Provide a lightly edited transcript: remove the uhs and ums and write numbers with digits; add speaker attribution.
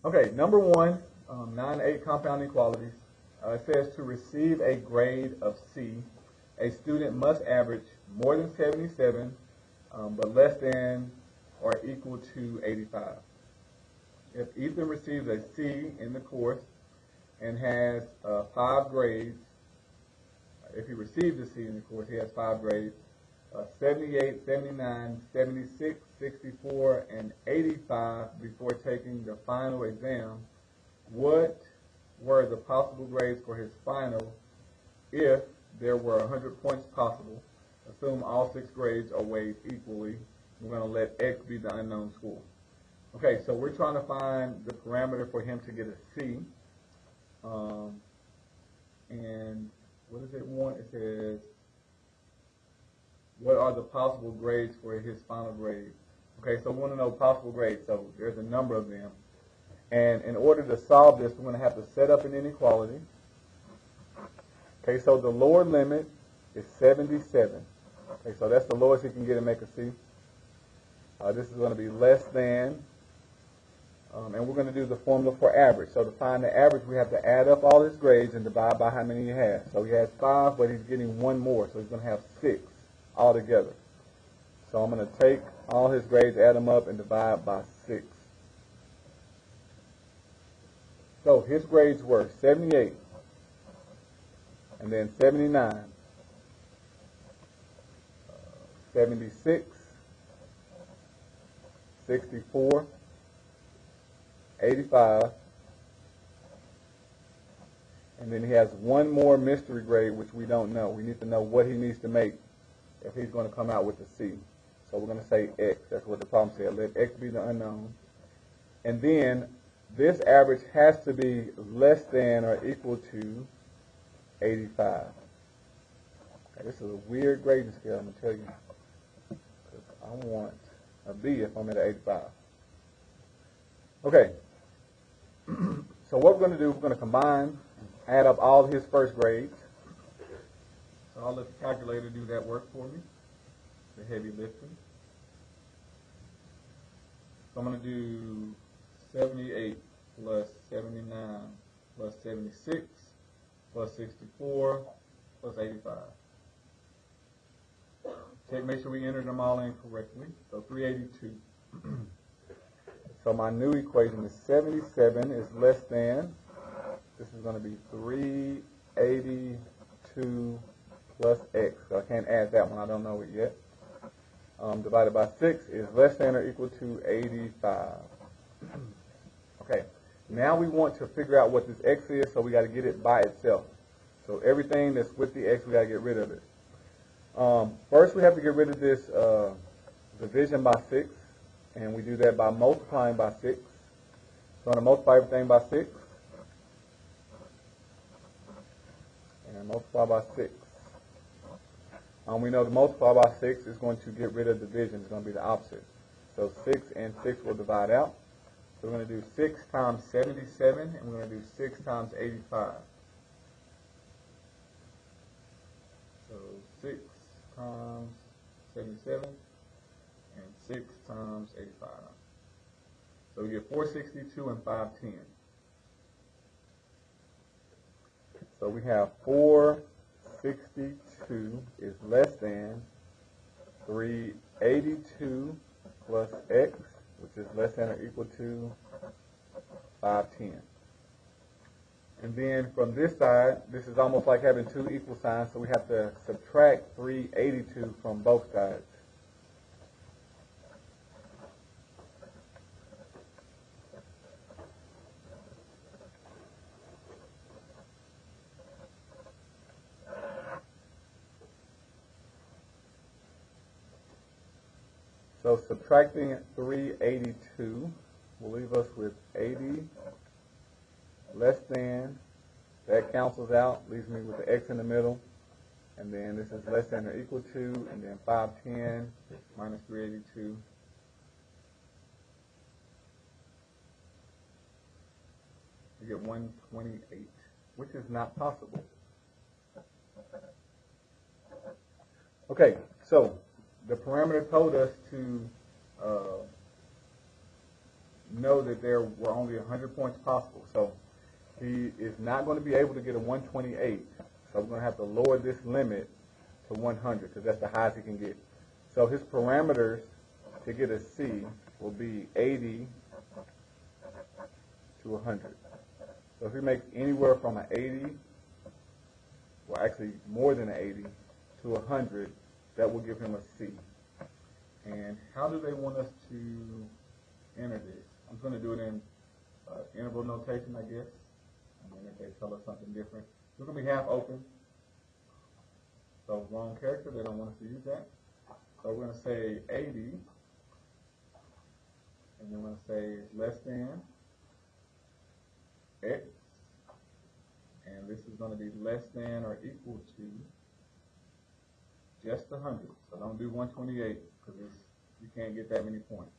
Speaker 1: Okay, number one, 9-8 compound inequalities. It says to receive a grade of C, a student must average more than 77, but less than or equal to 85. If Ethan receives a C in the course and has 5 grades, if he receives a C in the course, he has 5 grades, 78, 79, 76, 64, and 85 before taking the final exam. What were the possible grades for his final if there were 100 points possible? Assume all 6 grades are weighed equally. We're going to let X be the unknown score. Okay, so we're trying to find the parameter for him to get a C. And what does it want? It says, what are the possible grades for his final grade? Okay, so we want to know possible grades. So there's a number of them. And in order to solve this, we're going to have to set up an inequality. Okay, so the lower limit is 77. Okay, so that's the lowest he can get and make a C. This is going to be less than, and we're going to do the formula for average. So to find the average, we have to add up all his grades and divide by how many he has. So he has 5, but he's getting 1 more, so he's going to have 6 altogether. So I'm going to take all his grades, add them up, and divide by 6. So his grades were 78, and then 79, 76, 64, 85, and then he has 1 more mystery grade, which we don't know. We need to know what he needs to make if he's going to come out with a C. So we're going to say X. That's what the problem said. Let X be the unknown. And then this average has to be less than or equal to 85. Okay, this is a weird grading scale, I'm going to tell you. I want a B if I'm at an 85. Okay. So what we're going to do, we're going to combine, add up all his first grades. So I'll let the calculator do that work for me, the heavy lifting. So I'm going to do 78 plus 79 plus 76 plus 64 plus 85. Check, make sure we enter them all in correctly. So 382. So my new equation is 77 is less than, this is going to be 382 plus X. So I can't add that one, I don't know it yet. Divided by 6 is less than or equal to 85. Okay, now we want to figure out what this X is, so we got to get it by itself. So everything that's with the X, we got to get rid of it. First, we have to get rid of this division by 6, and we do that by multiplying by 6. So I'm going to multiply everything by 6, and multiply by 6. We know to multiply by 6 is going to get rid of division. It's going to be the opposite. So 6 and 6 will divide out. So we're going to do 6 times 77, and we're going to do 6 times 85. So 6 times 77 and 6 times 85. So we get 462 and 510. So we have 462 is less than 382 plus X, which is less than or equal to 510. And then from this side, this is almost like having 2 equal signs, so we have to subtract 382 from both sides. So subtracting 382 will leave us with 80 less than, that cancels out, leaves me with the X in the middle, and then this is less than or equal to, and then 510 minus 382. You get 128, which is not possible. Okay, so the parameter told us to know that there were only 100 points possible. So he is not going to be able to get a 128. So we're going to have to lower this limit to 100 because that's the highest he can get. So his parameters to get a C will be 80 to 100. So if he makes anywhere from an 80, well actually more than an 80 to 100, that will give him a C. And how do they want us to enter this? I'm going to do it in interval notation, I guess. And then if they tell us something different, we're going to be half open. So wrong character, they don't want us to use that. So we're going to say 80, and then we're going to say less than X, and this is going to be less than or equal to just 100. So don't do 128 because you can't get that many points.